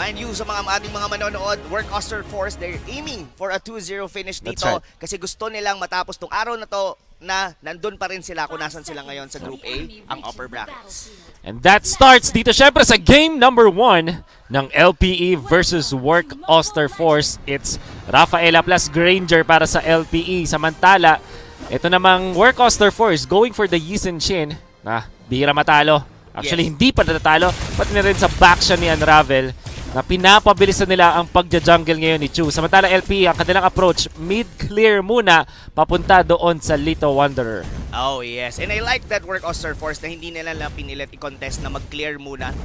Mind you, sa mga ating mga manonood, Work Oster Force, they're aiming for a 2-0 finish dito. That's right. Kasi gusto nilang matapos tong araw na to na nandun pa rin sila kung nasan sila ngayon sa Group A, ang upper brackets. And that starts dito syempre sa game number 1 ng LPE versus Work Oster Force. It's Rafaela plus Granger para sa LPE. Samantala, ito namang Work Oster Force going for the Yisen Shin na bihira matalo. Actually, Yes. hindi pa natatalo. Pati na rin sa back siya ni Unravel na pinapabilisan nila ang pagja-jungle ngayon ni Chu. Samantala LPE, ang kanilang approach, mid-clear muna papunta doon sa Lito Wanderer. Oh, yes. And I like that Work Oster Force na hindi nila lang pinilit i-contest na mag-clear muna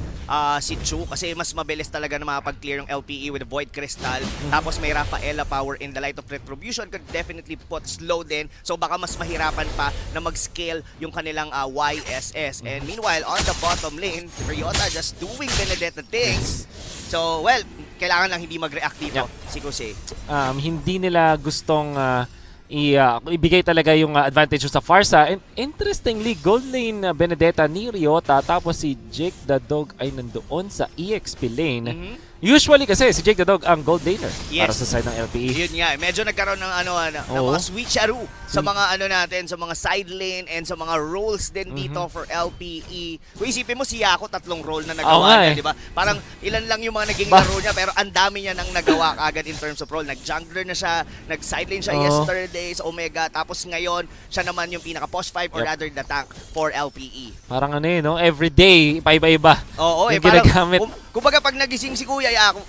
si Chu kasi mas mabilis talaga na makapag-clear yung LPE with the Void Crystal. Tapos may Rafaela power in the Light of Retribution could definitely put slow din. So baka mas mahirapan pa na mag-scale yung kanilang YSS. And meanwhile, on the bottom lane, Ryota just doing Benedetta things. So, well, kailangan lang hindi mag-react dito si Kosei. Hindi nila gustong ibigay talaga yung advantage sa Farsa. And interestingly, gold lane Benedetta ni Ryota tapos si Jake the Dog ay nandoon sa EXP lane. Usually kasi si Jake the Dog ang gold laner para sa side ng LPE. Yun nga, medyo nagkaroon ng ng mga switcheroo sa mga natin, sa mga side lane and sa mga roles din dito for LPE. Kung isipin mo si Yako, 3 role na nagawa niya, di ba? Parang ilan lang yung mga naging laro niya pero ang dami niya nang nagawa agad in terms of role. Nag-jungler na siya, nag-side lane siya yesterday sa Omega, tapos ngayon siya naman yung pinaka-post 5 or rather the tank for LPE. Parang no? Everyday, iba-iba. Oo, yung ginagamit. Kumbaga pag nagising si Kuya Yako,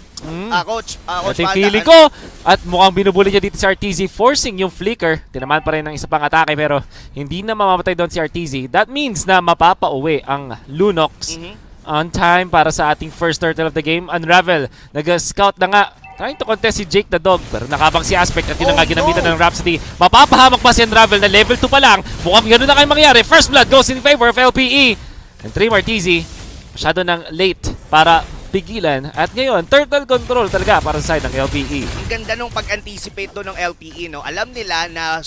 Coach Ito yung feeling ko. At mukhang binubuli niya dito si RTZ, forcing yung flicker. Tinamaan pa rin ng isa pang atake pero hindi na mamamatay doon si RTZ. That means na mapapauwi ang Lunox on time para sa ating first turtle of the game. Unravel, nag-scout na nga. Trying to contest si Jake the Dog pero nakabang si Aspect at yun na nga ginamitan ng Rhapsody. Mapapahamak pa si Unravel na level 2 pa lang. Mukhang gano'n na kayo mangyari. First blood goes in favor of LPE. And 3 RTZ, masyado ng late para pigilan. At ngayon, turtle control talaga para sa side ng LPE. Ang ganda nung pag-anticipate doon ng LPE, no? Alam nila na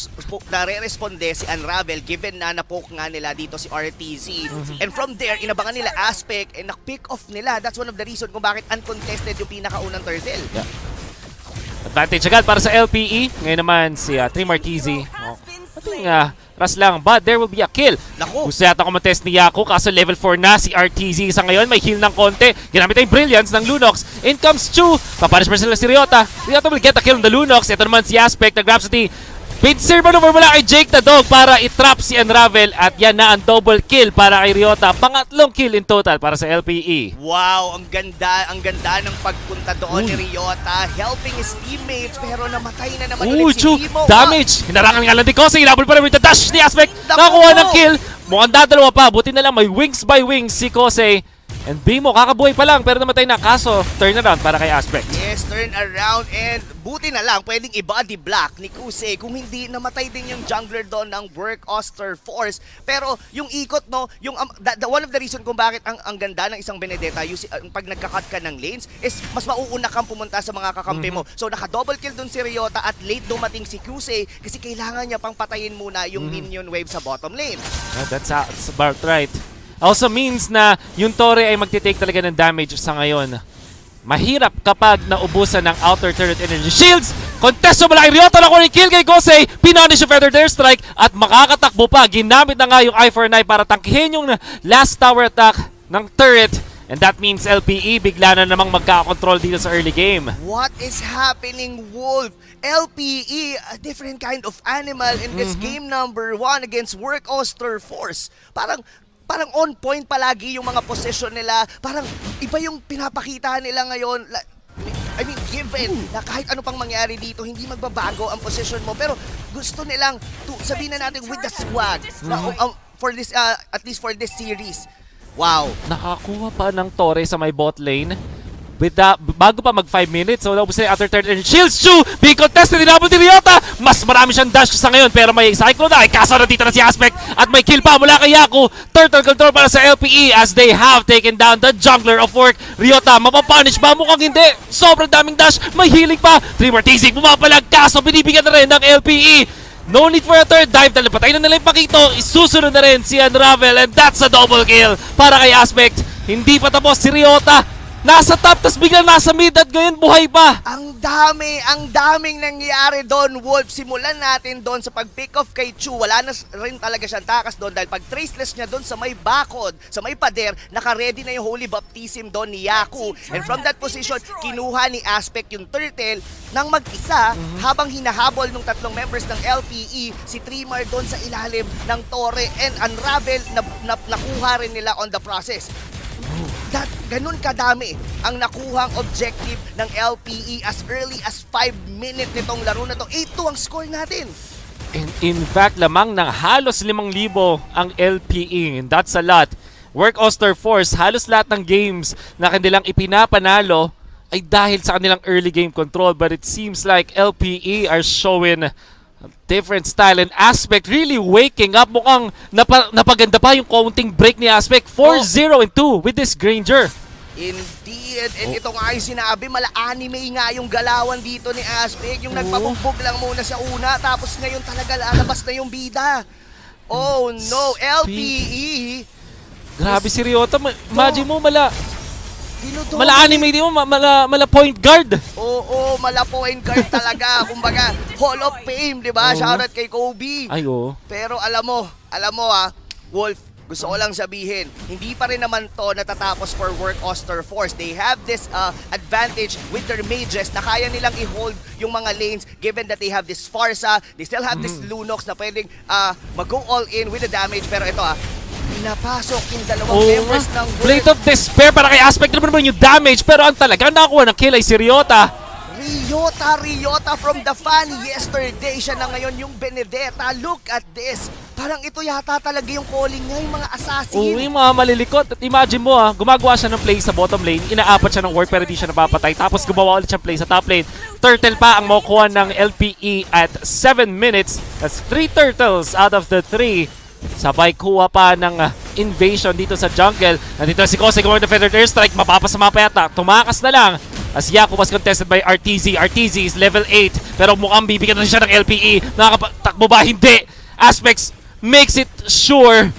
re-responde si Unravel given na napoke nga nila dito si RTZ. And from there, inabangan nila Aspect and na-pick off nila. That's one of the reason kung bakit uncontested yung pinakaunang turtle. Yeah. Advantage agad para sa LPE. Ngayon naman si Trim Martizi. Ras lang, but there will be a kill. Gusto yata kumatest ni Yako, kaso level 4 na si RTZ. Sa ngayon, may heal ng konti. Ginamit ay Brilliance ng Lunox. In comes Chu. Papanish pa sila si Ryota. Ryota will get a kill on the Lunox. Ito naman si Aspect, nag-Rhapsody. Pincer maneuver mula kay Jake the Dog para i-trap si Unravel. At yan na ang double kill para kay Ryota. Pangatlong kill in total para sa LPE. Wow, ang ganda ng pagpunta doon ni Ryota. Helping his teammates, pero namatay na naman ulit si Chu, Timo. damage! Hinarangan nga lang din Kosei. Hinabol pa rin with the dash ni Aspect. Nakakuha ng kill. Mukhang dadalawa pa. Buti na lang may wings by wings si Kosei. And Bimo, kakabuhay pa lang pero namatay na. Kaso, turnaround para kay Aspect. Yes, turn around and buti na lang pwedeng i-body block ni Kosei kung hindi namatay din yung jungler doon ng Work Oster Force. Pero yung ikot, no, yung one of the reason kung bakit ang ganda ng isang Benedetta pag nagka-cut ka ng lanes is mas mauuna kang pumunta sa mga kakampi mo. So naka-double kill doon si Ryota at late dumating si Kosei kasi kailangan niya pang patayin muna yung minion wave sa bottom lane. That's about right. Also means na yung Torre ay magtitake talaga ng damage sa ngayon. Mahirap kapag naubusan ng outer turret energy shields. Contesto mula kay Ryota na kunin kill kay Kosei. Pinonish yung Feather Dare Strike at makakatakbo pa. Ginamit na nga yung Eye for an Eye para tangkihin yung last tower attack ng turret. And that means LPE bigla na namang magkakakontrol dito sa early game. What is happening, Wolf? LPE, a different kind of animal in this game number 1 against Work Oster Force. Parang on point palagi yung mga possession nila. Parang iba yung pinapakita nila ngayon. I mean, given na kahit ano pang mangyari dito, hindi magbabago ang possession mo. Pero gusto nilang, sabihin na natin with the swag, for this, at least for this series. Wow. Nakakuha pa ng Torre sa may bot lane. With bago pa mag 5 minutes, so naubos na yung after third and shields. Chu, being contested, inabot ni Ryota. Mas marami siyang dash sa ngayon pero may cyclone na. Kaso nandito na si Aspect at may kill pa mula kay Yaku. Turtle control para sa LPE as they have taken down the jungler of Work. Ryota, mapapunish ba? Mukhang hindi. Sobrang daming dash, may healing pa. 3 Martizi, bumapalag. Kaso binibigyan na rin ng LPE. No need for a third dive. Dahil patay na nila yung Pakito. Isusunod na rin si Unravel and that's a double kill para kay Aspect. Hindi pa tapos si Ryota. Nasa top, tas biglang nasa mid at ngayon buhay pa. Ang daming nangyayari doon, Wolf. Simulan natin doon sa pag-pick off kay Chu. Wala na rin talaga siyang takas doon dahil pag traceless niya doon sa may bakod, sa may pader, naka-ready na yung Holy Baptism doon ni Yaku. And from that position, kinuha ni Aspect yung turtle ng mag-isa habang hinahabol ng tatlong members ng LPE, si Trimar doon sa ilalim ng Torre and Unravel na nakuha rin nila on the process. Ganun kadami ang nakuhang objective ng LPE as early as 5 minutes nitong laro na to. 8-2 ang score natin. And in fact, lamang ng halos 5,000 ang LPE. And that's a lot. Work Oster Force, halos lahat ng games na kanilang ipinapanalo ay dahil sa kanilang early game control. But it seems like LPE are showing different style and Aspect really waking up. Mukhang napaganda pa yung counting break ni Aspect. 4-0 and 2 with this Granger. Indeed. And ito nga yung sinabi, mala-anime nga yung galawan dito ni Aspect. Yung nagpabugbog lang muna sa una, tapos ngayon talaga lalabas na yung bida. Oh no, LPE. Grabe si Ryota. Imagine mo, Dinudominate. mala-anime din mo, mala point guard. Oo, mala point guard talaga. Kumbaga, Hall of Fame, di ba? Oo. Shoutout kay Kobe. Ay, oo. Pero alam mo Wolf, gusto ko lang sabihin, hindi pa rin naman to natatapos for Work Oster Force. They have this advantage with their mages na kaya nilang i-hold yung mga lanes given that they have this Farsa, they still have this Lunox na pwedeng mag-go all in with the damage. Pero ito pinapasok yung dalawang members ng Work. Blade of Despair para kay Aspect naman yung damage. Pero ang talagang nakuha ng kill ay si Ryota. Ryota from the fan yesterday. Siya na ngayon yung Benedetta. Look at this. Parang ito yata talaga yung calling niya, yung mga assassin. Oo, yung mga malilikot. At imagine mo gumagawa siya ng play sa bottom lane, inaapat siya ng ward pero di siya napapatay. Tapos gumawa ulit siya play sa top lane. Turtle pa ang makukuha ng LPE at 7 minutes. That's 3 turtles out of the 3. Sabay kuha pa ng invasion dito sa jungle. Nandito si Kose gumamit ng Feathered Airstrike. Mapapasama pa yata. Tumakas na lang as Yaku was contested by RTZ. RTZ is level 8 pero mukhang bibigyan na siya ng LPE. Nakakatakbo ba? Hindi. Aspects makes it sure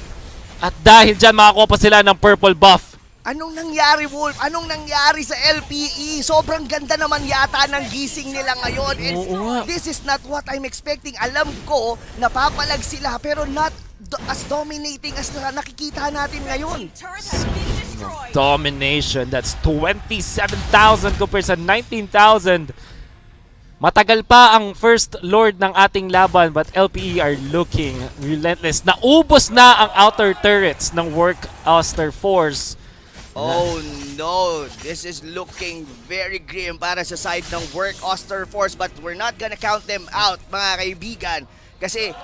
at dahil dyan makakuha pa sila ng purple buff. Anong nangyari, Wolf? Anong nangyari sa LPE? Sobrang ganda naman yata ng gising nila ngayon. And Oo nga. this is not what I'm expecting. Alam ko, napapalag sila pero not as dominating as nakikita natin ngayon. Domination. That's 27,000 compared sa 19,000. Matagal pa ang first lord ng ating laban but LPE are looking relentless. Naubos na ang outer turrets ng Work Oster Force. Oh no, this is looking very grim para sa side ng Work Oster Force but we're not gonna count them out, mga kaibigan. Kasi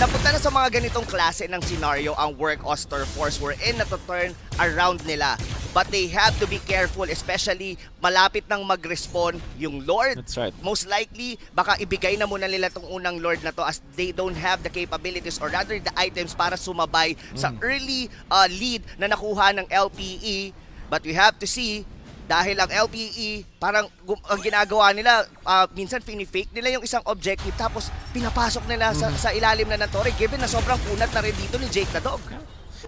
napunta na sa mga ganitong klase ng scenario ang Work Oster Force wherein na-turn around nila. But they have to be careful, especially malapit nang mag-respawn yung Lord. That's right. Most likely, baka ibigay na muna nila tong unang Lord na to as they don't have the capabilities or rather the items para sumabay sa early lead na nakuha ng LPE. But we have to see, dahil ang LPE, parang ang ginagawa nila, minsan fini-fake nila yung isang objective tapos pinapasok nila sa ilalim na ng Torre given na sobrang kunat na rin dito ni Jake the Dog.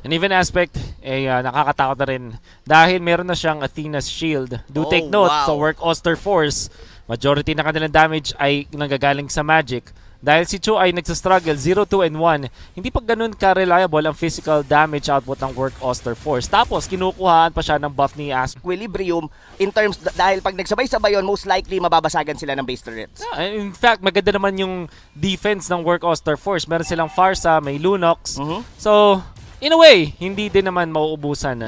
And even Aspect, nakakatakot na rin dahil meron na siyang Athena's Shield. Do take note, wow. sa Work Oster Force, majority na kanilang damage ay nanggagaling sa magic. Dahil si Chu ay nagsastruggle 0-2 and 1, hindi pa ganun ka-reliable ang physical damage output ng Work Oster Force. Tapos kinukuhaan pa siya ng buff ni Aspect. Equilibrium in terms dahil pag nagsabay-sabay yun, most likely mababasagan sila ng base turrets. In fact, maganda naman yung defense ng Work Oster Force. Meron silang Farsa, may Lunox. So, in a way, hindi din naman mauubusan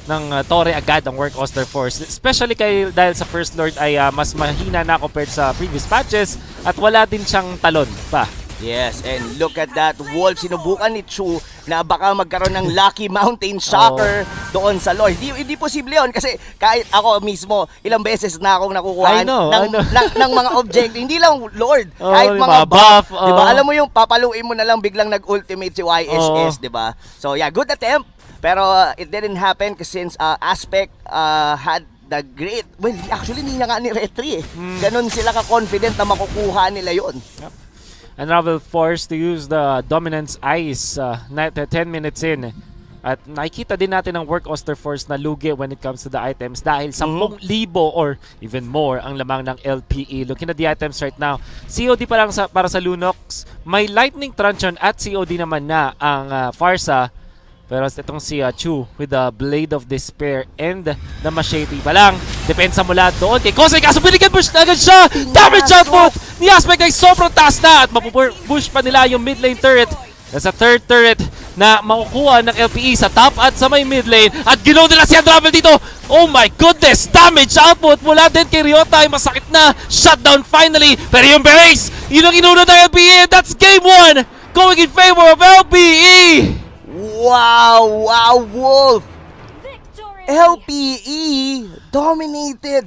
ng Torre agad ang Work Oster Force. Especially dahil sa First Lord ay mas mahina na compared sa previous patches at wala din siyang talon pa. Yes, and look at that. Wolf, sinubukan ni Chu na baka magkaroon ng Lucky Mountain Shocker doon sa Lord. Hindi posible yun kasi kahit ako mismo, ilang beses na akong nakukuha I know. ng mga objective. Hindi lang Lord, Oh, kahit yung mga mga buff, diba? Alam mo yung papaluin mo na lang biglang nag-ultimate si YSS, diba? So yeah, good attempt. Pero it didn't happen kasi since Aspect had the great, well, actually hindi na nga ni Retri eh. Ganon sila ka-confident na makukuha nila yon. Yep. Unravel forced to use the Dominance Ice 10 minutes in. At nakikita din natin ang Work Oster Force na lugi when it comes to the items dahil 10,000 or even more ang lamang ng LPE. Looking at the items right now, COD pa lang para sa Lunox. May Lightning Truncheon at COD naman na ang Farsa. Pero itong si Chu with the Blade of Despair and the Machete pa lang. Depensa mula doon kay Kosei, kaso binigyan push na agad siya! Damage output ni Aspect ay sobrang taas na at mapupush pa nila yung mid lane turret. Nasa third turret na makukuha ng LPE sa top at sa may mid lane. At ginaw nila si Unravel dito. Oh my goodness! Damage output mula din kay Ryota ay masakit na. Shutdown finally. Pero yung Berets, yun ang inuna ng LPE. That's game 1 going in favor of LPE. Wow! Wow, Wolf! LPE dominated